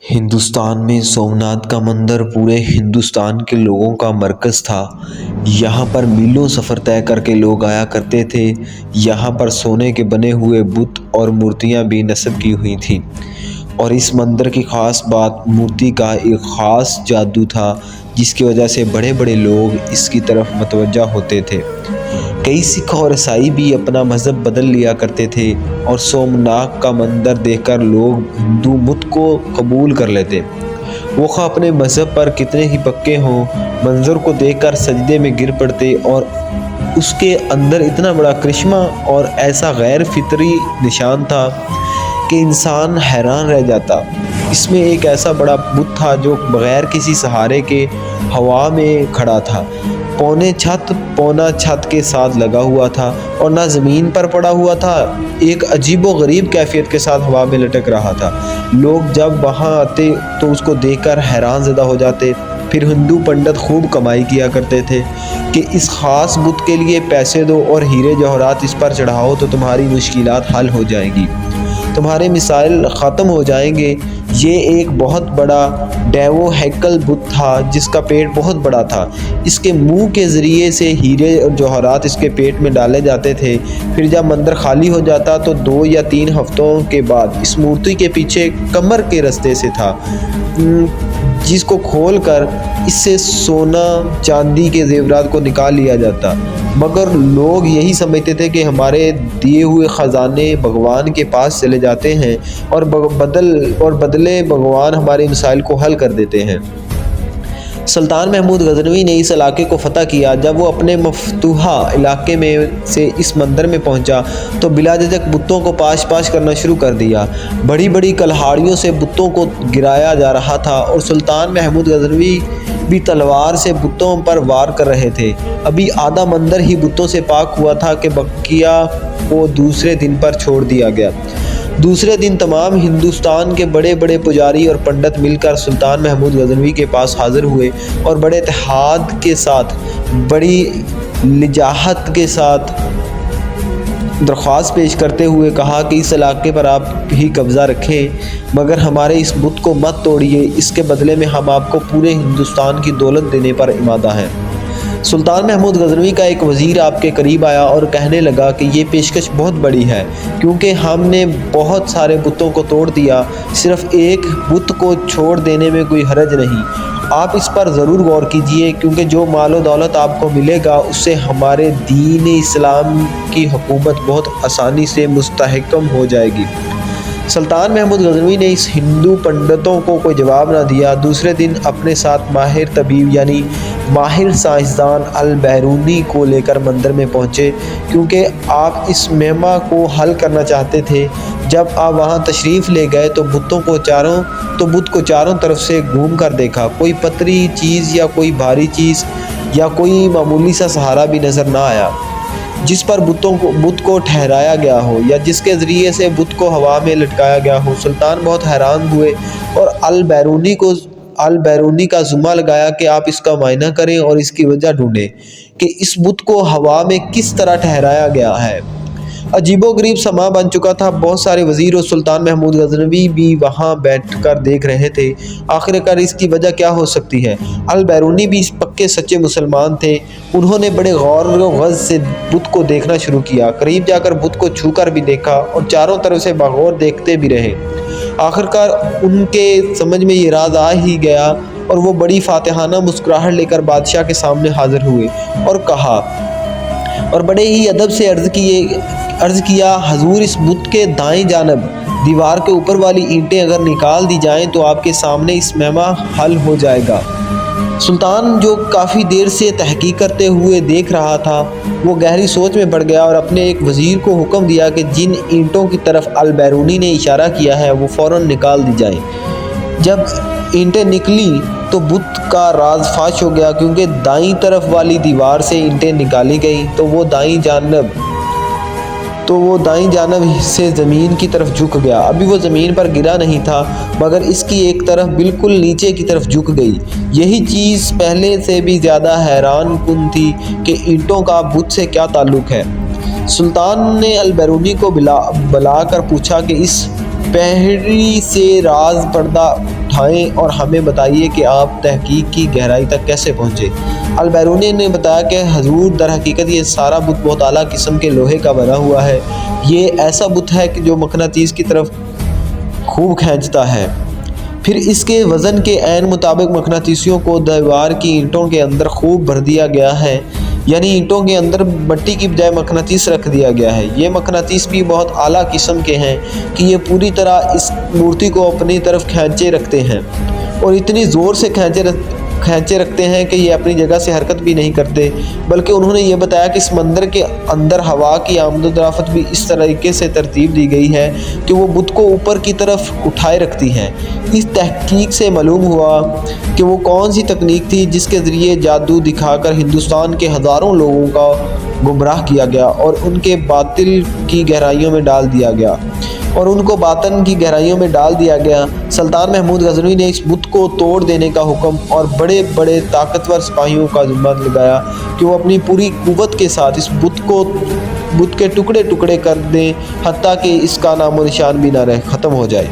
ہندوستان میں سومناتھ کا مندر پورے ہندوستان کے لوگوں کا مرکز تھا۔ یہاں پر میلوں سفر طے کر کے لوگ آیا کرتے تھے۔ یہاں پر سونے کے بنے ہوئے بت اور مورتیاں بھی نصب کی ہوئی تھیں، اور اس مندر کی خاص بات مورتی کا ایک خاص جادو تھا، جس کی وجہ سے بڑے بڑے لوگ اس کی طرف متوجہ ہوتے تھے۔ کئی سکھ اور عیسائی بھی اپنا مذہب بدل لیا کرتے تھے، اور سومناتھ کا مندر دیکھ کر لوگ ہندو مت کو قبول کر لیتے۔ وہ خواہ اپنے مذہب پر کتنے ہی پکے ہوں، منظر کو دیکھ کر سجدے میں گر پڑتے، اور اس کے اندر اتنا بڑا کرشمہ اور ایسا غیر فطری نشان تھا کہ انسان حیران رہ جاتا۔ اس میں ایک ایسا بڑا بت تھا جو بغیر کسی سہارے کے ہوا میں کھڑا تھا، پونا چھت کے ساتھ لگا ہوا تھا، اور نہ زمین پر پڑا ہوا تھا، ایک عجیب و غریب کیفیت کے ساتھ ہوا میں لٹک رہا تھا۔ لوگ جب وہاں آتے تو اس کو دیکھ کر حیران زدہ ہو جاتے۔ پھر ہندو پنڈت خوب کمائی کیا کرتے تھے کہ اس خاص بت کے لیے پیسے دو اور ہیرے جواہرات اس پر چڑھاؤ تو تمہاری مشکلات حل ہو جائیں گی، تمہارے مسائل ختم ہو جائیں گے۔ یہ ایک بہت بڑا ڈیوو ہیکل بت تھا جس کا پیٹ بہت بڑا تھا۔ اس کے منہ کے ذریعے سے ہیرے اور جواہرات اس کے پیٹ میں ڈالے جاتے تھے۔ پھر جب مندر خالی ہو جاتا تو 2 یا 3 ہفتوں کے بعد اس مورتی کے پیچھے کمر کے رستے سے تھا، جس کو کھول کر اس سے سونا چاندی کے زیورات کو نکال لیا جاتا، مگر لوگ یہی سمجھتے تھے کہ ہمارے دیے ہوئے خزانے بھگوان کے پاس چلے جاتے ہیں، اور بدلے بھگوان ہمارے مسائل کو حل کر دیتے ہیں۔ سلطان محمود غزنوی نے اس علاقے کو فتح کیا۔ جب وہ اپنے مفتوحہ علاقے میں سے اس مندر میں پہنچا تو بلا جھجک بتوں کو پاش کرنا شروع کر دیا۔ بڑی بڑی کلہاڑیوں سے بتوں کو گرایا جا رہا تھا، اور سلطان محمود غزنوی بھی تلوار سے بتوں پر وار کر رہے تھے۔ ابھی آدھا مندر ہی بتوں سے پاک ہوا تھا کہ بقیہ کو دوسرے دن پر چھوڑ دیا گیا۔ دوسرے دن تمام ہندوستان کے بڑے بڑے پجاری اور پنڈت مل کر سلطان محمود غزنوی کے پاس حاضر ہوئے، اور بڑے اتحاد کے ساتھ، بڑی لجاجت کے ساتھ درخواست پیش کرتے ہوئے کہا کہ اس علاقے پر آپ ہی قبضہ رکھیں، مگر ہمارے اس بت کو مت توڑیے، اس کے بدلے میں ہم آپ کو پورے ہندوستان کی دولت دینے پر آمادہ ہیں۔ سلطان محمود غزنوی کا ایک وزیر آپ کے قریب آیا اور کہنے لگا کہ یہ پیشکش بہت بڑی ہے، کیونکہ ہم نے بہت سارے بتوں کو توڑ دیا، صرف ایک بت کو چھوڑ دینے میں کوئی حرج نہیں۔ آپ اس پر ضرور غور کیجئے، کیونکہ جو مال و دولت آپ کو ملے گا اس سے ہمارے دین اسلام کی حکومت بہت آسانی سے مستحکم ہو جائے گی۔ سلطان محمود غزنوی نے اس ہندو پنڈتوں کو کوئی جواب نہ دیا۔ دوسرے دن اپنے ساتھ ماہر طبیب یعنی ماہر سائنسدان البیرونی کو لے کر مندر میں پہنچے، کیونکہ آپ اس معمہ کو حل کرنا چاہتے تھے۔ جب آپ وہاں تشریف لے گئے تو بت کو چاروں طرف سے گھوم کر دیکھا، کوئی پتری چیز یا کوئی بھاری چیز یا کوئی معمولی سا سہارا بھی نظر نہ آیا جس پر بت کو ٹھہرایا گیا ہو، یا جس کے ذریعے سے بت کو ہوا میں لٹکایا گیا ہو۔ سلطان بہت حیران ہوئے اور البیرونی کا ذمہ لگایا کہ آپ اس کا معائنہ کریں اور اس کی وجہ ڈھونڈیں کہ اس بت کو ہوا میں کس طرح ٹھہرایا گیا ہے۔ عجیب و غریب سماں بن چکا تھا۔ بہت سارے وزیر اور سلطان محمود غزنوی بھی وہاں بیٹھ کر دیکھ رہے تھے۔ آخرکار اس کی وجہ کیا ہو سکتی ہے؟ البیرونی بھی پکے سچے مسلمان تھے۔ انہوں نے بڑے غور و غض سے بت کو دیکھنا شروع کیا، قریب جا کر بت کو چھو کر بھی دیکھا، اور چاروں طرف سے بغور دیکھتے بھی رہے۔ آخرکار ان کے سمجھ میں یہ راز آ ہی گیا، اور وہ بڑی فاتحانہ مسکراہٹ لے کر بادشاہ کے سامنے حاضر ہوئے اور کہا، اور بڑے ہی ادب سے عرض کیا، حضور، اس بت کے دائیں جانب دیوار کے اوپر والی اینٹیں اگر نکال دی جائیں تو آپ کے سامنے اس معمہ حل ہو جائے گا۔ سلطان، جو کافی دیر سے تحقیق کرتے ہوئے دیکھ رہا تھا، وہ گہری سوچ میں پڑ گیا اور اپنے ایک وزیر کو حکم دیا کہ جن اینٹوں کی طرف البیرونی نے اشارہ کیا ہے وہ فوراً نکال دی جائیں۔ جب اینٹیں نکلیں تو بت کا راز فاش ہو گیا، کیونکہ دائیں طرف والی دیوار سے اینٹیں نکالی گئیں تو وہ دائیں جانب سے زمین کی طرف جھک گیا۔ ابھی وہ زمین پر گرا نہیں تھا، مگر اس کی ایک طرف بالکل نیچے کی طرف جھک گئی۔ یہی چیز پہلے سے بھی زیادہ حیران کن تھی کہ اینٹوں کا بت سے کیا تعلق ہے۔ سلطان نے البیرونی کو بلا کر پوچھا کہ اس پہری سے راز پردہ اٹھائیں اور ہمیں بتائیے کہ آپ تحقیق کی گہرائی تک کیسے پہنچے۔ البیرونی نے بتایا کہ حضور در حقیقت یہ سارا بت بہت اعلیٰ قسم کے لوہے کا بنا ہوا ہے۔ یہ ایسا بت ہے کہ جو مقناطیس کی طرف خوب کھینچتا ہے۔ پھر اس کے وزن کے عین مطابق مقناطیسیوں کو دیوار کی اینٹوں کے اندر خوب بھر دیا گیا ہے، یعنی اینٹوں کے اندر مٹی کی بجائے مقناطیس رکھ دیا گیا ہے۔ یہ مقناطیس بھی بہت اعلیٰ قسم کے ہیں کہ یہ پوری طرح اس مورتی کو اپنی طرف کھینچے رکھتے ہیں، اور اتنی زور سے کھینچے رکھتے ہیں کہ یہ اپنی جگہ سے حرکت بھی نہیں کرتے، بلکہ انہوں نے یہ بتایا کہ اس مندر کے اندر ہوا کی آمد و رفت بھی اس طریقے سے ترتیب دی گئی ہے کہ وہ بت کو اوپر کی طرف اٹھائے رکھتی ہے۔ اس تحقیق سے معلوم ہوا کہ وہ کون سی تکنیک تھی جس کے ذریعے جادو دکھا کر ہندوستان کے ہزاروں لوگوں کا گمراہ کیا گیا اور ان کے باطن کی گہرائیوں میں ڈال دیا گیا۔ سلطان محمود غزنوی نے اس بت کو توڑ دینے کا حکم اور بڑے بڑے طاقتور سپاہیوں کا ذمہ لگایا کہ وہ اپنی پوری قوت کے ساتھ اس بت کے ٹکڑے ٹکڑے کر دیں، حتیٰ کہ اس کا نام و نشان بھی نہ ختم ہو جائے۔